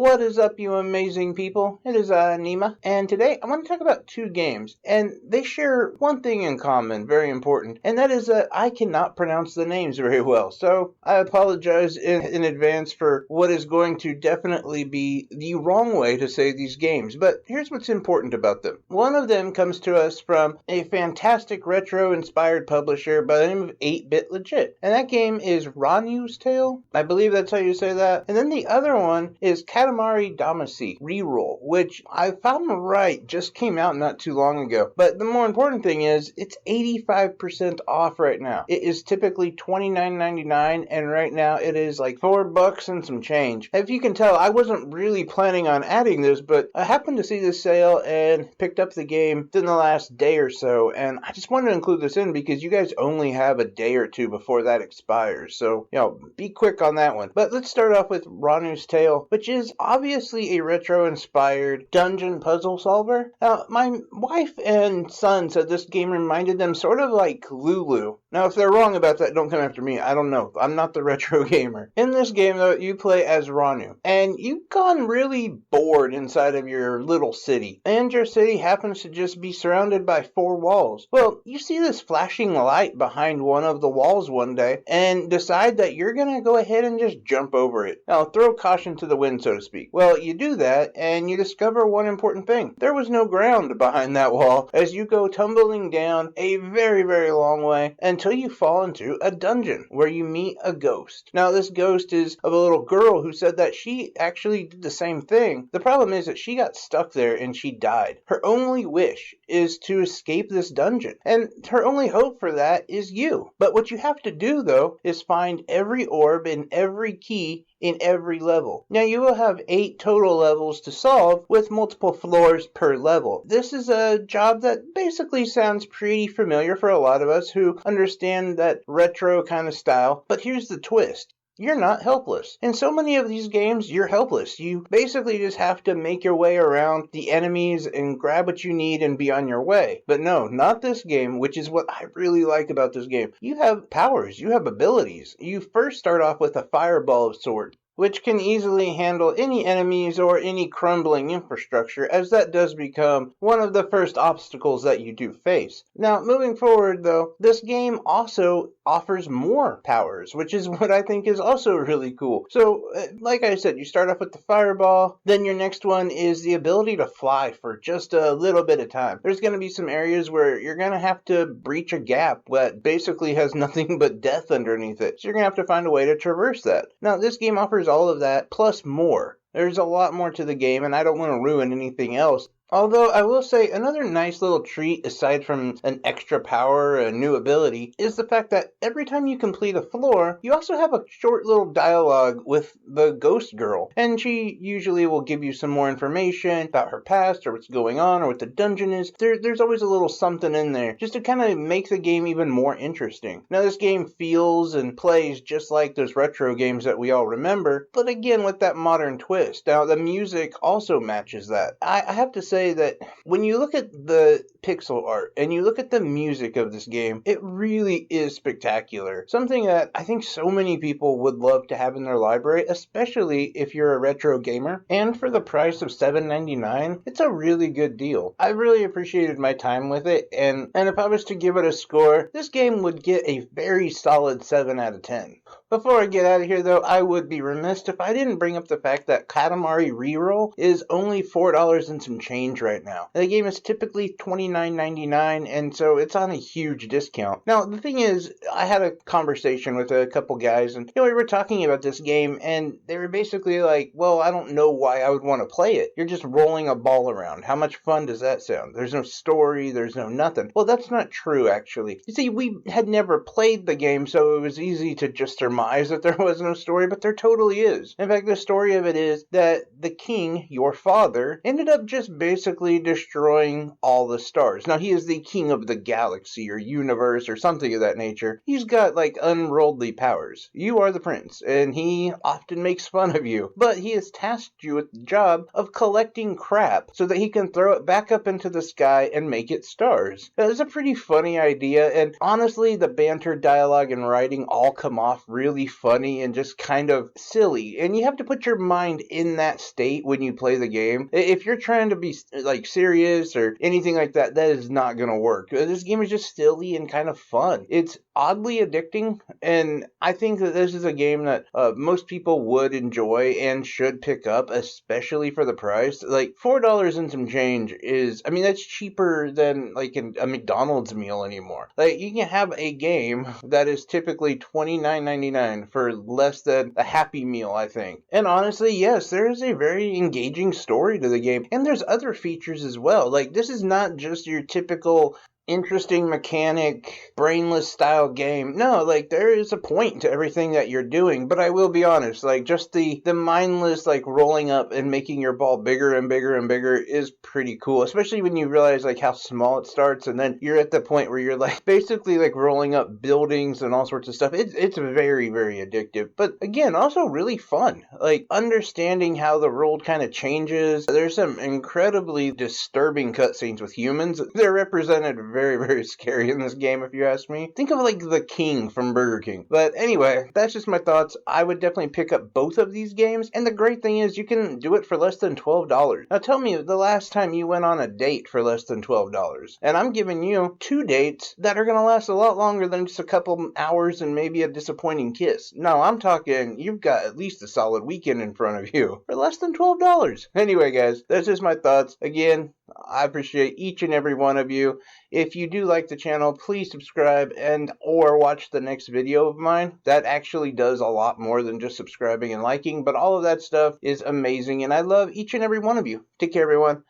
What is up, you amazing people? It is Nima, and today I want to talk about two games, and they share one thing in common, very important, and that is that I cannot pronounce the names very well, so I apologize in advance for what is going to definitely be the wrong way to say these games, but here's what's important about them. One of them comes to us from a fantastic retro-inspired publisher by the name of 8-Bit Legit, and that game is Roniu's Tale. I believe that's how you say that. And then the other one is Katamari damacy Reroll, which I found right just came out not too long ago. But the more important thing is it's 85% off right now. It is typically $29.99, and right now it is like $4 and some change. If you can tell, I wasn't really planning on adding this, but I happened to see this sale and picked up the game within the last day or so, and I just wanted to include this in because you guys only have a day or two before that expires. So, be quick on that one. But let's start off with Roniu's Tale, which is obviously a retro-inspired dungeon puzzle solver. Now, my wife and son said this game reminded them sort of like Lulu. Now, if they're wrong about that, don't come after me. I don't know. I'm not the retro gamer. In this game, though, you play as Roniu, and you've gone really bored inside of your little city, and your city happens to just be surrounded by 4 walls. Well, you see this flashing light behind one of the walls one day, and decide that you're gonna go ahead and just jump over it. Now, throw caution to the wind, so to speak. Well, you do that, and you discover one important thing. There was no ground behind that wall as you go tumbling down a very, very long way until you fall into a dungeon where you meet a ghost. Now, this ghost is of a little girl who said that she actually did the same thing. The problem is that she got stuck there and she died. Her only wish is to escape this dungeon, and her only hope for that is you. But what you have to do, though, is find every orb and every key in every level. Now, you will have 8 total levels to solve with multiple floors per level. This is a job that basically sounds pretty familiar for a lot of us who understand that retro kind of style, but here's the twist. You're not helpless. In so many of these games, you're helpless. You basically just have to make your way around the enemies and grab what you need and be on your way. But no, not this game, which is what I really like about this game. You have powers, you have abilities. You first start off with a fireball of sorts, which can easily handle any enemies or any crumbling infrastructure, as that does become one of the first obstacles that you do face. Now, moving forward, though, this game also offers more powers, which is what I think is also really cool. So, like I said, you start off with the fireball, then your next one is the ability to fly for just a little bit of time. There's going to be some areas where you're going to have to breach a gap that basically has nothing but death underneath it, so you're going to have to find a way to traverse that. Now, this game offers all of that plus more. There's a lot more to the game, and I don't want to ruin anything else. Although I will say another nice little treat, aside from an extra power, a new ability, is the fact that every time you complete a floor, you also have a short little dialogue with the ghost girl. And she usually will give you some more information about her past, or what's going on, or what the dungeon is. There's always a little something in there, just to kind of make the game even more interesting. Now, this game feels and plays just like those retro games that we all remember, but again, with that modern twist. Now, the music also matches that. I have to say that when you look at the pixel art and you look at the music of this game, it really is spectacular. Something that I think so many people would love to have in their library, especially if you're a retro gamer. And for the price of $7.99, it's a really good deal. I really appreciated my time with it, and if I was to give it a score, this game would get a very solid 7 out of 10. Before I get out of here, though, I would be remiss if I didn't bring up the fact that Katamari Reroll is only $4 and some change right now. The game is typically $29.99, and so it's on a huge discount. Now, the thing is, I had a conversation with a couple guys, and we were talking about this game, and they were basically like, well, I don't know why I would want to play it. You're just rolling a ball around. How much fun does that sound? There's no story, there's no nothing. Well, that's not true, actually. You see, we had never played the game, so it was easy to just surmise that there was no story, but there totally is. In fact, the story of it is that the king, your father, ended up just basically destroying all the stars. Now, he is the king of the galaxy or universe or something of that nature. He's got like unworldly powers. You are the prince, and he often makes fun of you, but he has tasked you with the job of collecting crap so that he can throw it back up into the sky and make it stars. Now, it's a pretty funny idea, and honestly, the banter, dialogue, and writing all come off really really funny and just kind of silly. And you have to put your mind in that state when you play the game. If you're trying to be like serious or anything like that, that is not going to work. This game is just silly and kind of fun. It's oddly addicting, and I think that this is a game that most people would enjoy and should pick up, especially for the price. Like $4 and some change is, I mean, that's cheaper than like a McDonald's meal anymore. Like you can have a game that is typically $29.99 for less than a Happy Meal, I think. And honestly, yes, there is a very engaging story to the game, and there's other features as well. Like this is not just your typical interesting mechanic, brainless style game. No, like there is a point to everything that you're doing, but I will be honest, like just the mindless like rolling up and making your ball bigger and bigger and bigger is pretty cool, especially when you realize like how small it starts and then you're at the point where you're like basically like rolling up buildings and all sorts of stuff. It's very, very addictive, but again, also really fun. Like understanding how the world kind of changes. There's some incredibly disturbing cutscenes with humans. They're represented very, very scary in this game, if you ask me. Think of like the King from Burger King. But anyway, that's just my thoughts. I would definitely pick up both of these games, and the great thing is you can do it for less than $12. Now tell me the last time you went on a date for less than $12. And I'm giving you 2 dates that are going to last a lot longer than just a couple hours and maybe a disappointing kiss. No, I'm talking you've got at least a solid weekend in front of you for less than $12. Anyway, guys, that's just my thoughts. Again, I appreciate each and every one of you. If you do like the channel, please subscribe and or watch the next video of mine. That actually does a lot more than just subscribing and liking, but all of that stuff is amazing, and I love each and every one of you. Take care, everyone.